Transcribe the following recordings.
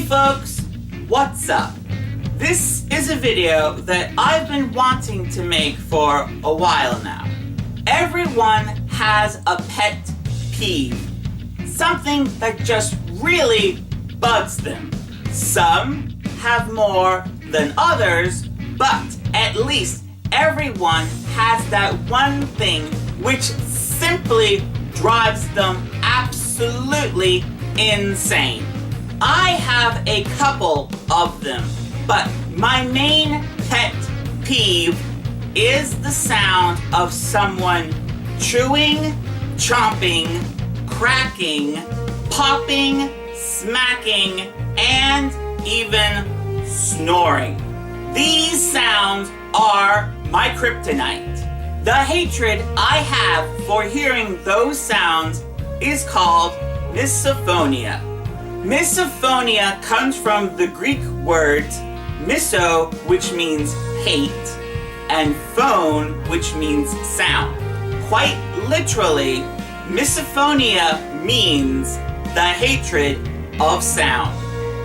Hey folks, what's up? This is a video that I've been wanting to make for a while now. Everyone has a pet peeve, something that just really bugs them. Some have more than others, but at least everyone has that one thing which simply drives them absolutely insane. I have a couple of them, but my main pet peeve is the sound of someone chewing, chomping, cracking, popping, smacking, and even snoring. These sounds are my kryptonite. The hatred I have for hearing those sounds is called misophonia. Misophonia comes from the Greek words miso, which means hate, and phone, which means sound. Quite literally, misophonia means the hatred of sound.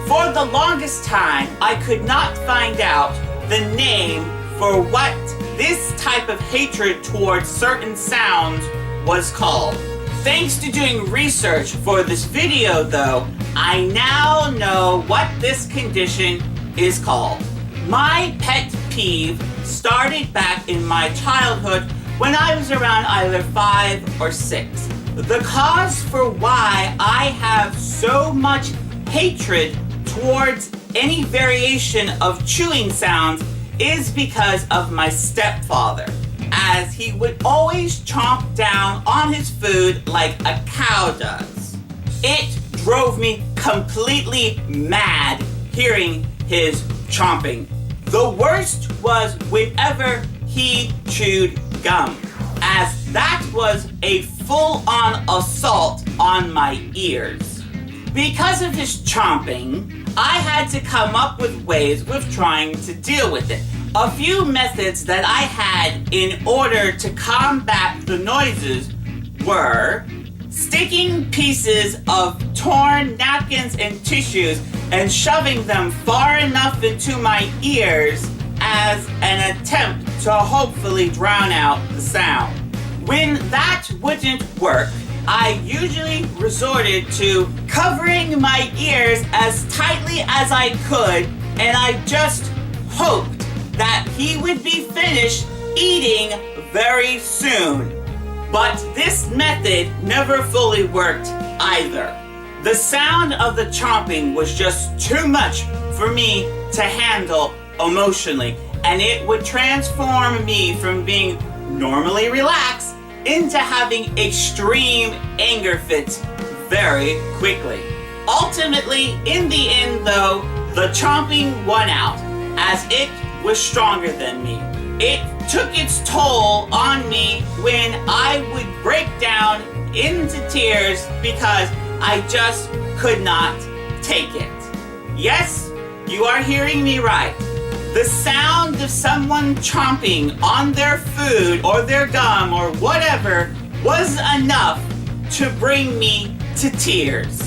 For the longest time, I could not find out the name for what this type of hatred towards certain sounds was called. Thanks to doing research for this video though, I now know what this condition is called. My pet peeve started back in my childhood when I was around either 5 or 6. The cause for why I have so much hatred towards any variation of chewing sounds is because of my stepfather, as he would always chomp down on his food like a cow does. It drove me completely mad hearing his chomping. The worst was whenever he chewed gum, as that was a full-on assault on my ears. Because of his chomping, I had to come up with ways of trying to deal with it. A few methods that I had in order to combat the noises were sticking pieces of torn napkins and tissues and shoving them far enough into my ears as an attempt to hopefully drown out the sound. When that wouldn't work, I usually resorted to covering my ears as tightly as I could, and I just hoped that he would be finished eating very soon. But this method never fully worked either. The sound of the chomping was just too much for me to handle emotionally, and it would transform me from being normally relaxed into having extreme anger fits very quickly. Ultimately, in the end though, the chomping won out, as it was stronger than me. It took its toll on me when I would break down into tears because I just could not take it. Yes, you are hearing me right. The sound of someone chomping on their food or their gum or whatever was enough to bring me to tears.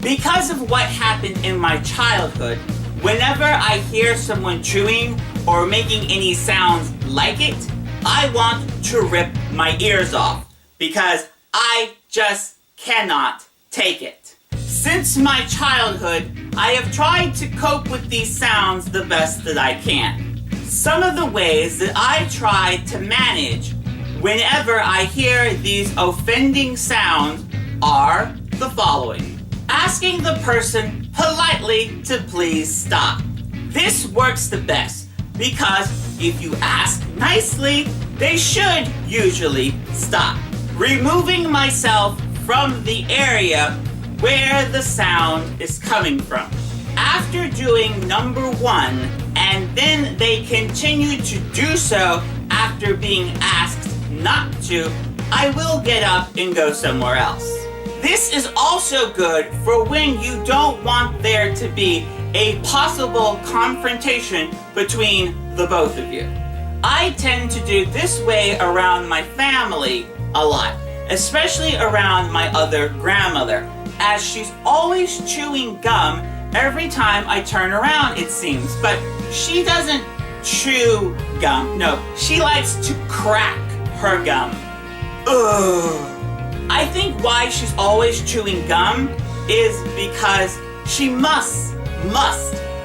Because of what happened in my childhood, whenever I hear someone chewing or making any sounds like it, I want to rip my ears off because I just cannot take it. Since my childhood, I have tried to cope with these sounds the best that I can. Some of the ways that I try to manage whenever I hear these offending sounds are the following. Asking the person politely to please stop. This works the best because if you ask nicely, they should usually stop. Removing myself from the area where the sound is coming from. After doing number 1, and then they continue to do so after being asked not to, I will get up and go somewhere else. This is also good for when you don't want there to be a possible confrontation between the both of you. I tend to do this way around my family a lot, especially around my other grandmother, as she's always chewing gum every time I turn around, it seems. But she doesn't chew gum. No, she likes to crack her gum. Ugh. I think why she's always chewing gum is because she must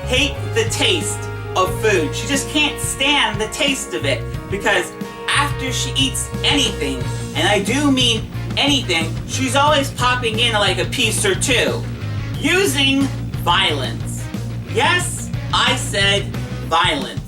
hate the taste of food. She just can't stand the taste of it, because after she eats anything, and I do mean anything, she's always popping in like a piece or two, using violence. Yes, I said violence.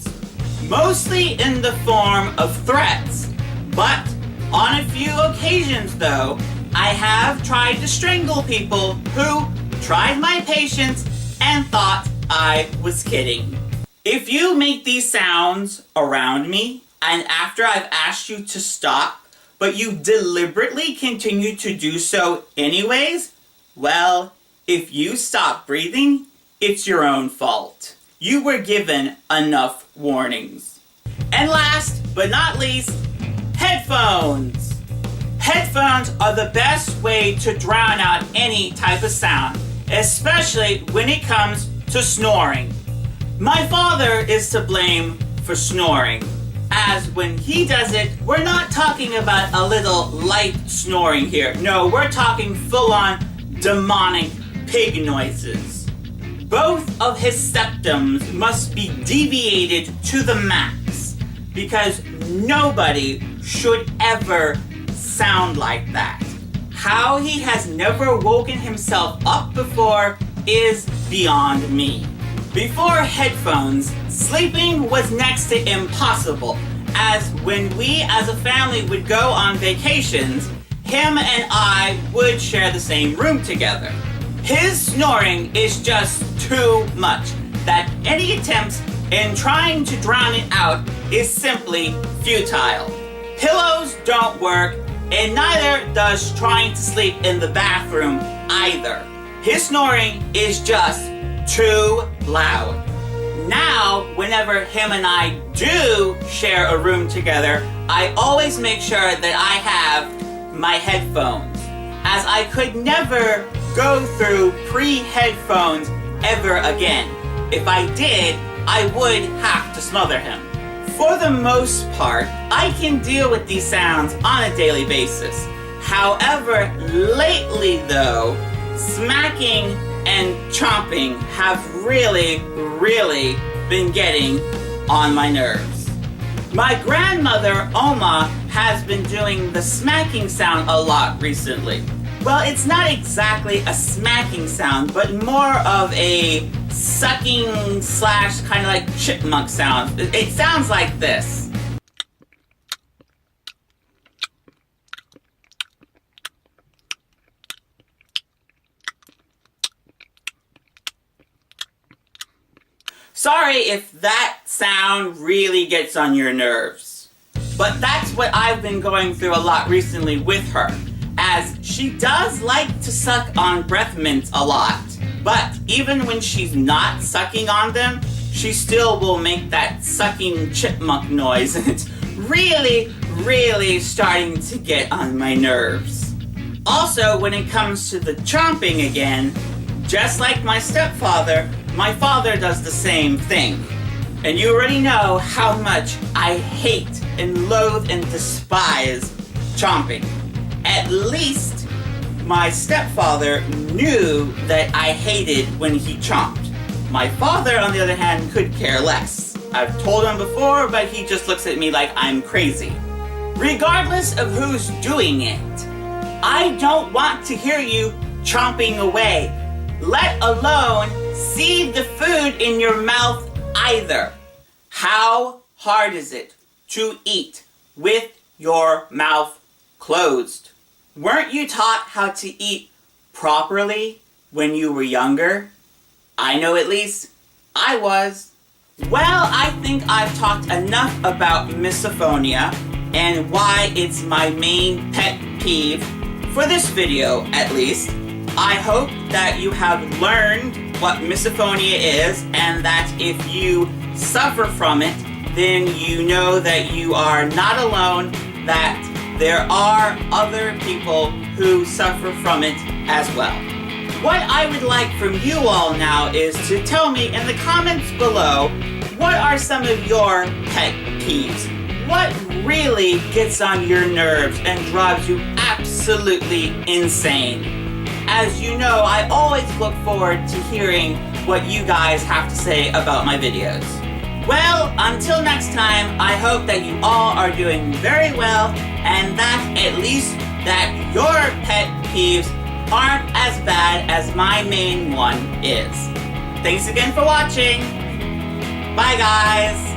Mostly in the form of threats, but on a few occasions though, I have tried to strangle people who tried my patience and thought I was kidding. If you make these sounds around me, and after I've asked you to stop, but you deliberately continue to do so anyways, well, if you stop breathing, it's your own fault. You were given enough warnings. And last but not least, headphones. Headphones are the best way to drown out any type of sound, especially when it comes to snoring. My father is to blame for snoring, as when he does it, we're not talking about a little light snoring here. No, we're talking full-on demonic pig noises. Both of his septums must be deviated to the max, because nobody should ever sound like that. How he has never woken himself up before is beyond me. Before headphones, sleeping was next to impossible, as when we as a family would go on vacations, him and I would share the same room together. His snoring is just too much, that any attempts in trying to drown it out is simply futile. Pillows don't work, and neither does trying to sleep in the bathroom either. His snoring is just too loud. Now, whenever him and I do share a room together, I always make sure that I have my headphones, as I could never go through pre-headphones ever again. If I did, I would have to smother him. For the most part, I can deal with these sounds on a daily basis. However, lately though, smacking and chomping have really been getting on my nerves. My grandmother, Oma, has been doing the smacking sound a lot recently. Well, it's not exactly a smacking sound, but more of a sucking slash kind of like chipmunk sound. It sounds like this. Sorry if that sound really gets on your nerves. But that's what I've been going through a lot recently with her, as she does like to suck on breath mints a lot. But even when she's not sucking on them, she still will make that sucking chipmunk noise, and it's really starting to get on my nerves. Also, when it comes to the chomping again, just like my stepfather, my father does the same thing. And you already know how much I hate and loathe and despise chomping. At least my stepfather knew that I hated when he chomped. My father, on the other hand, could care less. I've told him before, but he just looks at me like I'm crazy. Regardless of who's doing it, I don't want to hear you chomping away, let alone see the food in your mouth either. How hard is it to eat with your mouth closed? Weren't you taught how to eat properly when you were younger? I know at least I was. Well, I think I've talked enough about misophonia and why it's my main pet peeve for this video, at least. I hope that you have learned what misophonia is, and that if you suffer from it, then you know that you are not alone, that there are other people who suffer from it as well. What I would like from you all now is to tell me in the comments below, what are some of your pet peeves? What really gets on your nerves and drives you absolutely insane? As you know, I always look forward to hearing what you guys have to say about my videos. Well, until next time, I hope that you all are doing very well and that at least that your pet peeves aren't as bad as my main one is. Thanks again for watching. Bye guys.